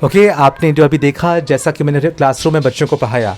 Okay, आपने जो अभी देखा, जैसा कि मैंने क्लासरूम में बच्चों को पढ़ाया,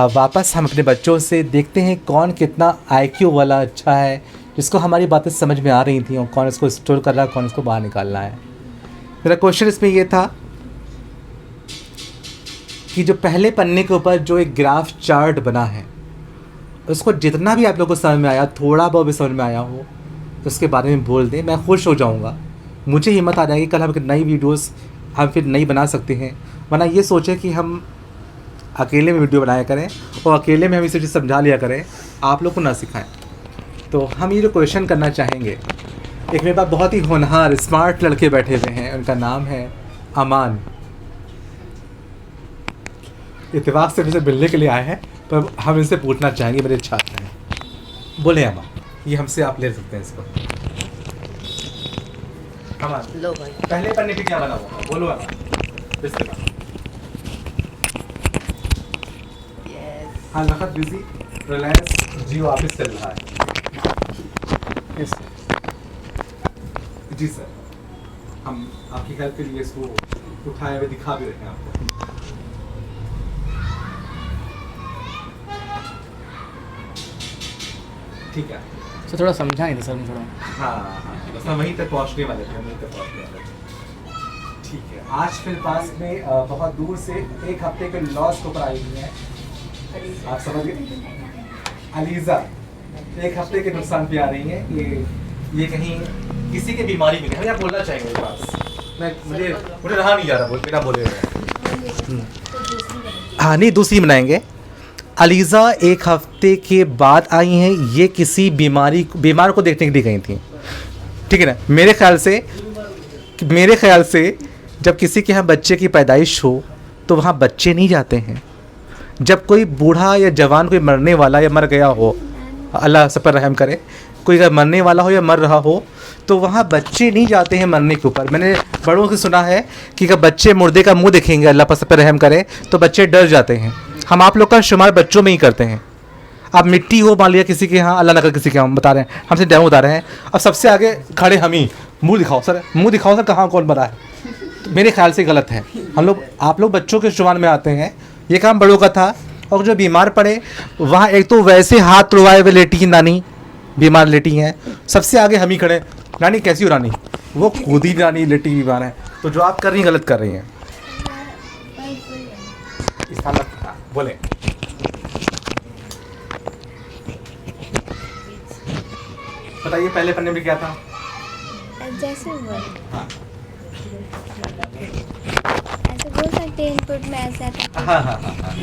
अब वापस हम अपने बच्चों से देखते हैं कौन कितना आईक्यू वाला अच्छा है, जिसको हमारी बातें समझ में आ रही थी, और कौन इसको स्टोर कर रहा है, कौन इसको बाहर निकालना है। मेरा क्वेश्चन इसमें ये था कि जो पहले पन्ने के ऊपर जो एक ग्राफ चार्ट बना है, उसको जितना भी आप लोगों को समझ में आया, थोड़ा बहुत भी समझ में आया हो, उसके बारे में बोल दें, मैं खुश हो जाऊँगा। मुझे हिम्मत आ जाएगी, कल हम एक नई वीडियोस हम फिर नई बना सकते हैं। वरना ये सोचें कि हम अकेले में वीडियो बनाया करें और अकेले में हम इसे चीज़ समझा लिया करें, आप लोग को ना सिखाएं। तो हम ये जो क्वेश्चन करना चाहेंगे, एक मेरे पास बहुत ही होनहार स्मार्ट लड़के बैठे हुए हैं, उनका नाम है अमान। इत्तेफाक से मुझे मिलने के लिए आए हैं, पर हम इनसे पूछना चाहेंगे, मेरे छात्र हैं। बोले अमान, ये हमसे आप ले सकते हैं इसको। अमान, लो भाई। पहले पन्ने पे क्या बना हुआ है? बोलो अमान। इसके बाद हाँ, नखत बिजी रिलायंस जियो ऑफिस चल रहा है। यस जी सर, हम आपकी हेल्प के लिए इसको उठाए हुए दिखा भी रहे हैं आपको। ठीक है सर, थोड़ा समझा नहीं था सर, थोड़ा। हाँ, बस हम वहीं तक पहुँचने वाले थे, वहीं तक पहुँचने वाले थे। ठीक है, आज मेरे पास में बहुत दूर से एक हफ्ते के लॉस को आई हुई है, आप समझ गए। अलीज़ा एक हफ्ते के नुकसान पे आ रही है कि ये कहीं किसी की बीमारी में नहीं, आप बोलना चाहेंगे मेरे पास। मुझे रहा नहीं जा रहा, बिना बोले। हाँ नहीं, दूसरी बनाएंगे। अलीज़ा एक हफ्ते के बाद आई हैं, ये किसी बीमार को देखने के लिए गई थी, ठीक है ना। मेरे ख्याल से जब किसी के यहाँ बच्चे की पैदाइश हो तो वहाँ बच्चे नहीं जाते हैं। जब कोई बूढ़ा या जवान कोई मरने वाला या मर गया हो, अल्लाह सब पर रहम करे, कोई अगर मरने वाला हो या मर रहा हो, तो वहाँ बच्चे नहीं जाते हैं मरने के ऊपर। मैंने बड़ों से सुना है कि अगर बच्चे मुर्दे का मुंह देखेंगे, अल्लाह पर सब पर रहम करे, तो बच्चे डर जाते हैं। हम आप लोग का शुमार बच्चों में ही करते हैं। अब मिट्टी हो मान लिया किसी के यहाँ, अल्लाह न करे किसी के यहाँ, हम बता रहे हैं, हमसे डेमो बता रहे हैं, अब सबसे आगे खड़े हम ही, मुँह दिखाओ सर, मुँह दिखाओ सर, कहाँ कौन मरा है। तो मेरे ख्याल से गलत है। आप लोग बच्चों के शुमार में आते हैं, ये काम बड़ों का था। और जो बीमार पड़े, वहाँ एक तो वैसे हाथ तुड़वाए हुए लेटी हैं नानी, बीमार लेटी हैं, सबसे आगे हम ही खड़े, नानी कैसी हो रानी, वो खुद ही नानी लेटी बीमार है। तो जो आप कर रही हैं गलत कर रही हैं। बोले बताइए, पहले पन्ने में क्या था? जैसे हाँ ऐसे बोल सकते हैं, इनपुट में ऐसा था। हाँ हाँ हाँ हाँ,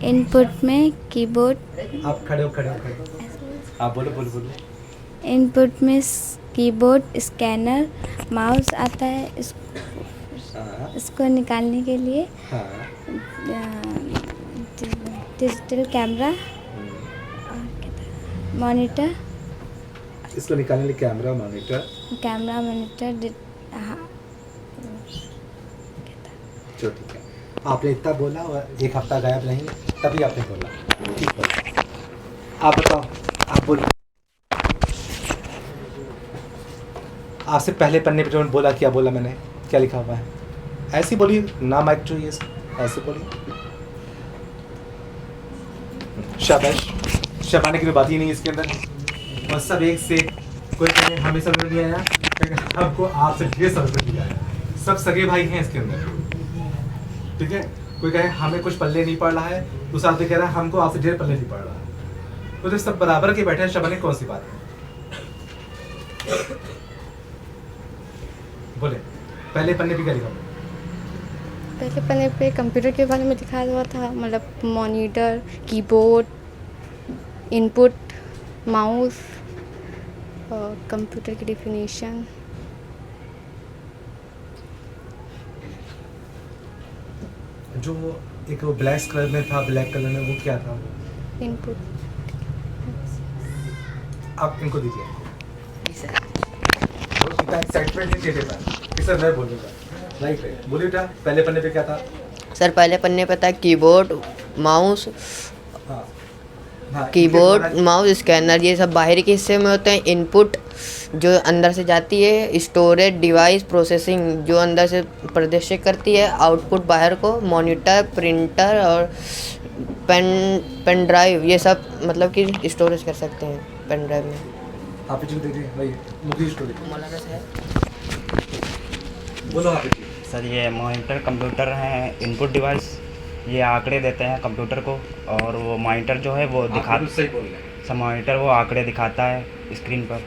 इनपुट में कीबोर्ड, आप खड़े हो आप बोलो। इनपुट में कीबोर्ड, स्कैनर, माउस आता है, इसको निकालने के लिए डिजिटल कैमरा और क्या था, मॉनिटर, इसको निकालने के लिए कैमरा मॉनिटर, हाँ जो ठीक है। आपने इतना बोला और एक हफ्ता गायब नहीं, तभी आपने बोला, ठीक बोला। आप बताओ, आप बोलो। आपसे पहले पन्ने पे जो बोला, क्या बोला मैंने, क्या लिखा हुआ है? ऐसे बोलिए ना, माइक चाहिए, ऐसे बोलिए। शाबाश, शबाने की कोई बात ही नहीं इसके अंदर, और सब एक से। कोई कहे हमें समझ नहीं आया, हमको आपसे ढेर समझ नहीं आया, सब सगे भाई हैं इसके अंदर, ठीक है। कोई कहे हमें कुछ पल्ले नहीं पड़ रहा है, दूसरा आदमी कह रहा है हमको आपसे ढेर पल्ले नहीं पड़ रहा है। तो जब सब बराबर के बैठे हैं, शबाने कौन सी बात है? बोले पहले पन्ने पे क्या लिखा? पहले पन्ने पे कंप्यूटर के बारे में लिखा हुआ था, मतलब मॉनिटर, कीबोर्ड, इनपुट, माउस और कंप्यूटर की डेफिनेशन। जो एक वो ब्लैक कलर में था, ब्लैक कलर में वो क्या था? इनपुट। आप इनको दीजिए, इतना एक्साइटमेंट नहीं चाहिए था, सर मैं बोलूँगा। राइट, बोलिए बेटा, पहले पन्ने पे क्या था? सर पहले पन्ने पे था कीबोर्ड, माउस, हाँ हाँ, कीबोर्ड, माउस, स्कैनर, ये सब बाहर के हिस्से में होते हैं। इनपुट जो अंदर से जाती है, स्टोरेज डिवाइस प्रोसेसिंग जो अंदर से प्रदर्शित करती है, आउटपुट बाहर को, मॉनिटर, प्रिंटर और पेन ड्राइव, ये सब मतलब कि स्टोरेज कर सकते हैं पेन ड्राइव में। हाफिज जी देखिए भाई मुझे स्टोरी मौलाना साहब, बोलो हाफिज जी। सर ये मॉनिटर कंप्यूटर हैं, इनपुट डिवाइस, ये आंकड़े देते हैं कंप्यूटर को, और वो मॉनिटर जो है वो दिखा आप सही बोल रहे हैं। सब मॉनिटर वो आंकड़े दिखाता है स्क्रीन पर।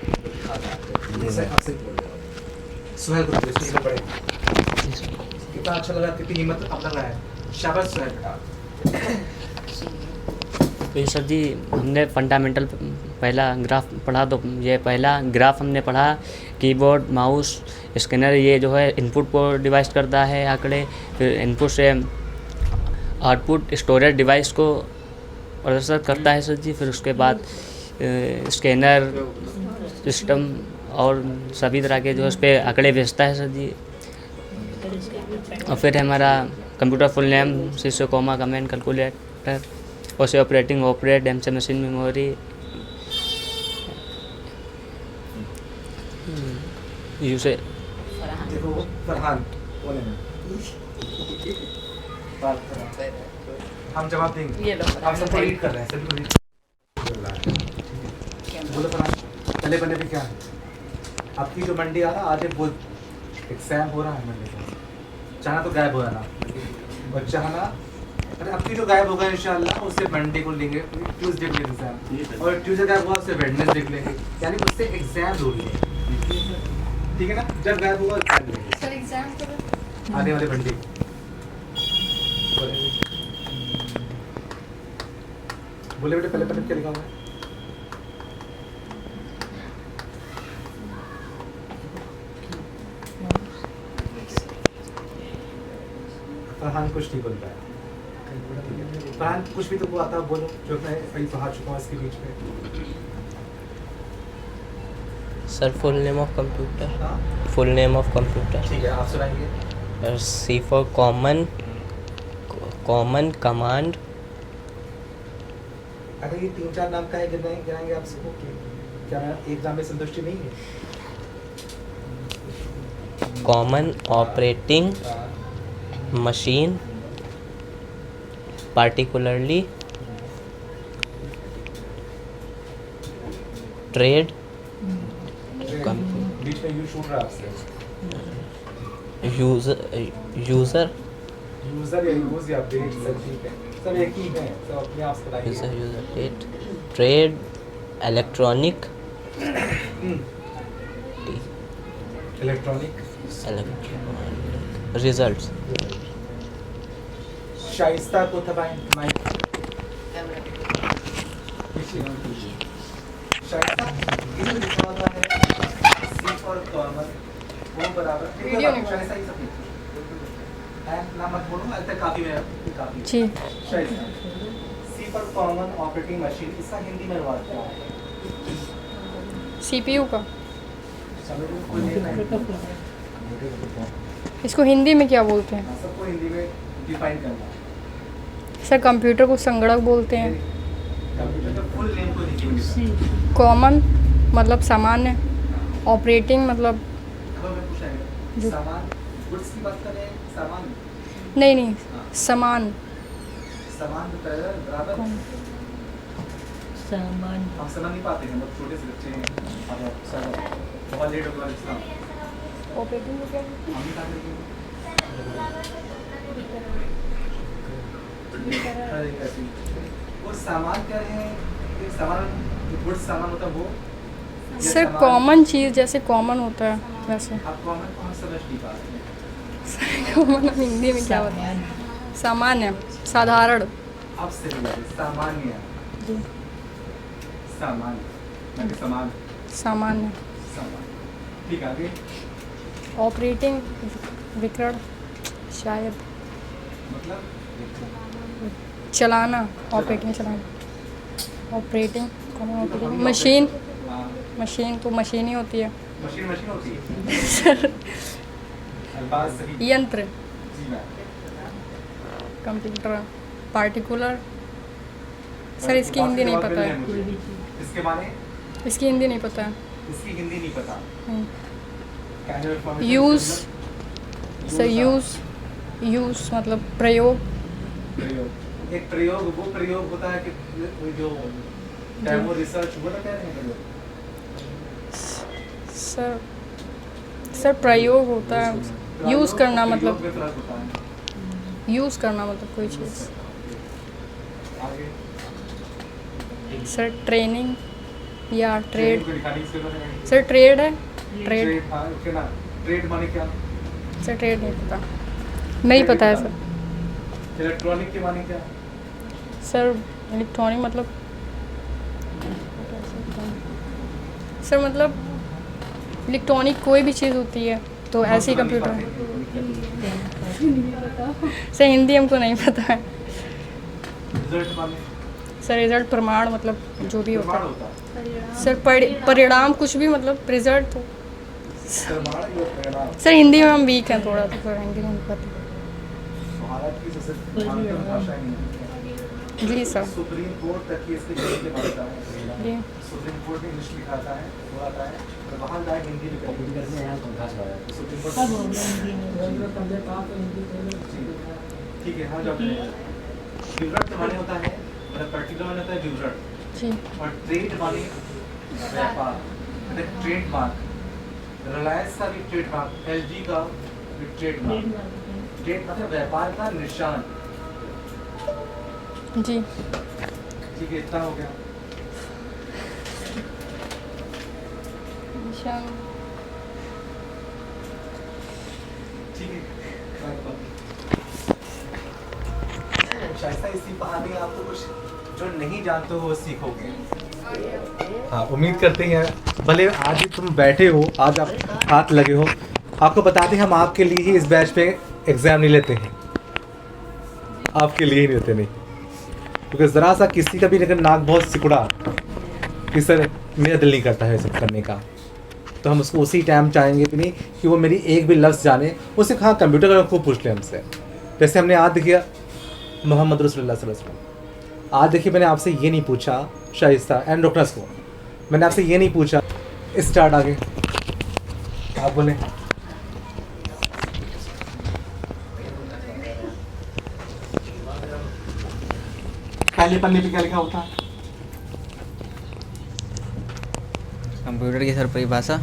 जी सर आप सही बोल रहे हो। सुहेल को देखिए स्क्रीन पर पढ़े कितना अच्छा लगा, कितनी हिम्मत अब लग रहा है। शाबाश सुहेल बेटा। तो ये सर जी हमने फंडामेंटल पहला ग्राफ पढ़ा, तो ये पहला ग्राफ हमने पढ़ा, कीबोर्ड, माउस, स्कैनर, ये जो है इनपुट को डिवाइस करता है आंकड़े, फिर इनपुट से आउटपुट स्टोरेज डिवाइस को प्रदर्शित करता है सर जी, फिर उसके बाद स्कैनर सिस्टम और सभी तरह के जो है उस पर आंकड़े भेजता है सर जी। और फिर हमारा कंप्यूटर फुल नेम, शीशो, कोमा, कमेंट, कैलकुलेटर, और से ऑपरेटिंग, ऑपरेट, एम से मशीन मेमोरी, यूसे देखो फरहान बोले ना बात करो, हम जवाब देंगे। हम सबको रीड कर रहे हैं, सभी को रीड बोलो फरहान। पहले पहले भी क्या है आपकी जो मंडी आ रहा आज एक बुध एग्जाम हो रहा है मंडे का, चाहना तो गायब हो जाना और चाहना अरे आपकी जो गायब होगा इंशाल्लाह उससे मंडे को लेंगे, ट्यूसडे को एग्जाम, और ट्यूसडे गायब हुआ उससे वेडनेसडे को लेंगे, यानी उससे एग्जाम दूर लेंगे, ठीक है ना। जब गायब हुआ एग्जाम लेंगे सर एग्जाम आने वाले मंडे। बोले बेटे पहले पहले क्या लिखा हुआ है? फरहान कुछ नहीं बोल पाया। फरहान कुछ भी तो आता बोलो जो मैं वही पढ़ा चुका हूँ इसके बीच में। Sir full name of computer, हाँ फुल नेम ऑफ कंप्यूटर, ठीक है आप सुनाएंगे। सी फॉर कॉमन, कॉमन कमांड, अगर ये 3-4 नाम का है गिनाएंगे आप सबको क्या एक नाम में संतुष्टि नहीं है? Common operating machine, particularly trade, बीच में यू शूट रहा है आपसे। यूजर यूजर या यूज या अपडेट सब ठीक है, सब एक ही है, सब अपने आप से बताइए। User user date, trade, electronic, electronic, results, Shaista को थबाएं माइक। शाइस्ता इसे लिखा हुआ है सी फॉर कॉमन वो बराबर वीडियो नहीं शाइस्ता ही सब है ना, मत बोलो ऐसे काफी है काफी जी शाइस्ता सी फॉर कॉमन ऑपरेटिंग मशीन, इसका हिंदी में अनुवाद क्या है? सीपीयू का, समझ में कोई नहीं है, इसको हिंदी में क्या बोलते हैं? सबको हिंदी में डिफाइन करना है। सर कंप्यूटर को संगणक बोलते हैं, कंप्यूटर का फुल नेम को लिखिए। कॉमन मतलब सामान्य, ऑपरेटिंग मतलब अब मैं पूछा सामान गुड्स की बात करें, सामान नहीं समान, सामान तो पहले बराबर सामान हम समझ नहीं पाते हैं, बहुत छोटे से बच्चे हैं और सब बहुत लेट हो गया इस्लाम ऑपरेटिंग को क्या हम ही काम करेंगे। वो सामान क्या है? एक सामान जो गुड्स सामान होता है वो या सर सामान- कॉमन चीज़ जैसे कॉमन होता है वैसे। आप कॉमन को हम समझ नहीं पाते हैं। कॉमन हिंदी में क्या होता है? सामान्य, साधारण, आप से सामान्य जी सामान्य ना कि समान सामान्य, सामान्य ठीक है आगे ऑपरेटिंग विकर्ण शायद मतलब चलाना, ऑपरेटिंग चलाना, ऑपरेटिंग कॉमन ऑपरेटिंग मशीन, हाँ, मशीन तो मशीन ही होती है, मशीन मशीन होती है अल्फाज सही यंत्र, जी मैम कंप्यूटर, पार्टिकुलर। सर इसकी हिंदी नहीं पता है, इसके माने इसकी हिंदी नहीं पता है। इसकी हिंदी नहीं पता। यूज़ सर यूज़ मतलब प्रयोग। प्रयोग, एक प्रयोग वो प्रयोग होता है कि वो जो डेमो रिसर्च वो ना कह रहे हैं प्रयोग। सर प्रयोग होता है यूज़ करना मतलब प्रयोग में फर्क होता है। यूज़ करना मतलब कोई चीज़। आगे सर ट्रेनिंग या ट्रेड। को दिखाने की जरूरत है। सर ट्रेड है ट्रेड। हाँ, क्या ना ट्रेड माने क्या? सर ट्रेड नहीं पता, नहीं पता है सर। इलेक्ट्रॉनिक के माने क्या? सर इलेक्ट्रॉनिक मतलब सर मतलब इलेक्ट्रॉनिक कोई भी चीज़ होती है तो ऐसे ही कंप्यूटर है। सर हिंदी हमको नहीं पता है। रिजल्ट माने सर रिजल्ट प्रमाण मतलब जो भी होता प्रमाण है। होता है। सर परिणाम कुछ भी मतलब रिजल्ट तो प्रमाण या परिणाम। सर हिंदी में हम वीक हैं थोड़ा, तो सर हिंदी में नहीं पता। भारत की सबसे मानक भाषा हिंदी है। जी सर। सुप्रीम कोर्ट तक की इसकी हिंदी मानता है। जी सुप्रीम कोर्ट में इंग्लिश लिखा आता है, वो आता है, और वहाँ जाए हिंदी में कभी करने यहाँ सुप्रीम कोर्ट। ठीक है, हाँ जब विवरण माने होता है, मतलब पर्टिकुलर माने होता है विवरण, जी और ट्रेड माने व्यापार, मतलब ट्रेडमार्क। रिलायंस का भी ट्रेडमार्क, एलजी का भी ट्रेडमार्क। ट्रेड मतलब व्यापार का निशान। जी ठीक है, इतना हो गया। ठीक है, शायद इसी बहाने आपको कुछ जो नहीं जानते हो वो सीखोगे। हाँ, उम्मीद करते हैं। भले आज ही तुम बैठे हो, आज आप हाथ लगे हो, आपको बताते हैं हम आपके लिए ही इस बैच पे एग्ज़ाम नहीं लेते हैं, आपके लिए ही नहीं लेते, नहीं, क्योंकि ज़रा सा किसी का भी लेकिन नाक बहुत सिकुड़ा कि सर मेरा दिल नहीं करता है सब करने का, तो हम उसको उसी टाइम चाहेंगे भी नहीं कि वो मेरी एक भी लफ्ज़ जाने। उसे हाँ कंप्यूटर का खूब पूछ ले हमसे। जैसे हमने आज देखिए मोहम्मद रसूलुल्लाह सल्लल्लाहु अलैहि वसल्लम, आज देखिए मैंने आपसे ये नहीं पूछा शाइस्ता एंड डॉक्टर्स को, मैंने आपसे ये नहीं पूछा स्टार्ट आगे आप बोले। पहले पन्ने पे क्या लिखा होता है? कंप्यूटर की सर परिभाषा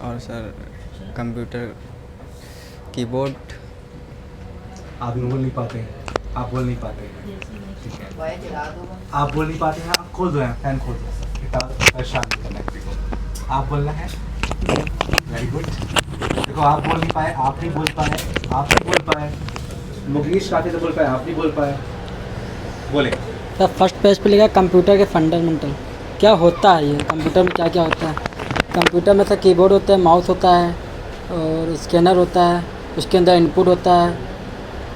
और सर कंप्यूटर कीबोर्ड। आप बोल नहीं पाते, आप बोल नहीं पाते, ठीक है, आप बोल नहीं पाते हैं, आप खोल दो, फैन खोल दो, किताब परेशान नहीं करना किसी को, आप बोलना है। Very good. देखो आप बोल नहीं पाए, आप नहीं बोल पाए, आप नहीं बोल पाए, मुकेश काफी तो बोल पाए, आप नहीं बोल पाए, बोले। सर फर्स्ट पेज पे लिखा है कंप्यूटर के फंडामेंटल। क्या होता है ये कंप्यूटर में, क्या क्या होता है? कंप्यूटर में सर कीबोर्ड होता है, माउस होता है और स्कैनर होता है, उसके अंदर इनपुट होता है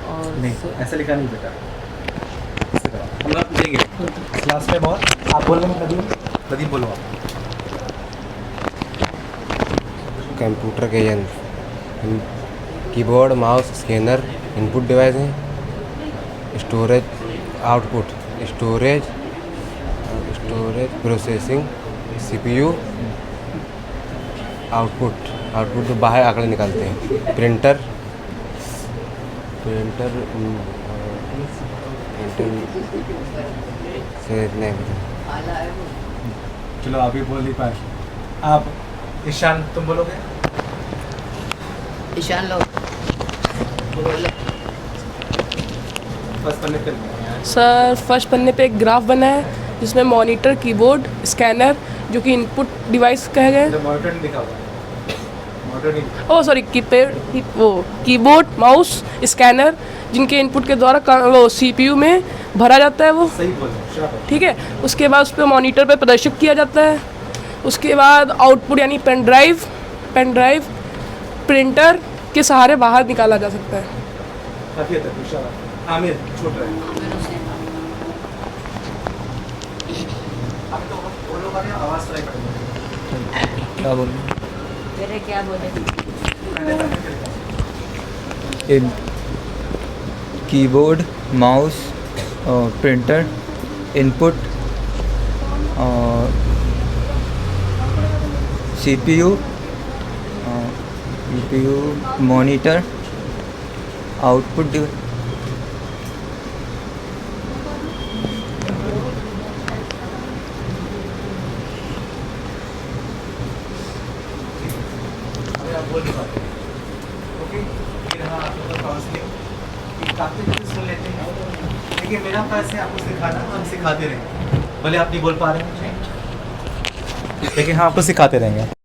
और नहीं ऐसा लिखा नहीं बेटा, हम आप पूछेंगे क्लास में बहुत। आप बोलने में नदीम बोलो आप। कंप्यूटर के यंत्र keyboard, mouse, scanner input device हैं, storage, output, storage processing, CPU, output तो बाहर आंकड़े निकालते हैं, प्रिंटर से नहीं पता। चलो आप ही बोल नहीं पाए। आप ईशान तुम बोलोगे? ईशान लो। बस पन्ने पे सर फर्स्ट पन्ने पे एक ग्राफ बना है जिसमें मॉनिटर, कीबोर्ड, स्कैनर जो कि इनपुट डिवाइस कहे गए। मॉनिटर नहीं लिखा हुआ, मॉनिटर नहीं। ओ सॉरी कीबोर्ड, माउस, स्कैनर जिनके इनपुट के द्वारा वो सीपीयू में भरा जाता है वो, सही बोलो, ठीक है। उसके बाद उस पर मॉनिटर पे प्रदर्शित किया जाता है। उसके बाद आउटपुट यानी पेन ड्राइव प्रिंटर के सहारे बाहर निकाला जा सकता है। काफी हद तक इशारा। आमिर छोड़ रहे हैं। अब तो बोलो वाले आवाज ट्राई करेंगे। क्या बोलूँ? मेरे क्या बोले? कीबोर्ड, माउस और प्रिंटर, इनपुट और CPU, मॉनिटर, आउटपुट डिवाइस। देखिए मेरा फर्ज है आपको सिखाना, हम सिखाते रहेंगे, भले आप नहीं बोल पा रहे हैं लेकिन हम आपको सिखाते रहेंगे।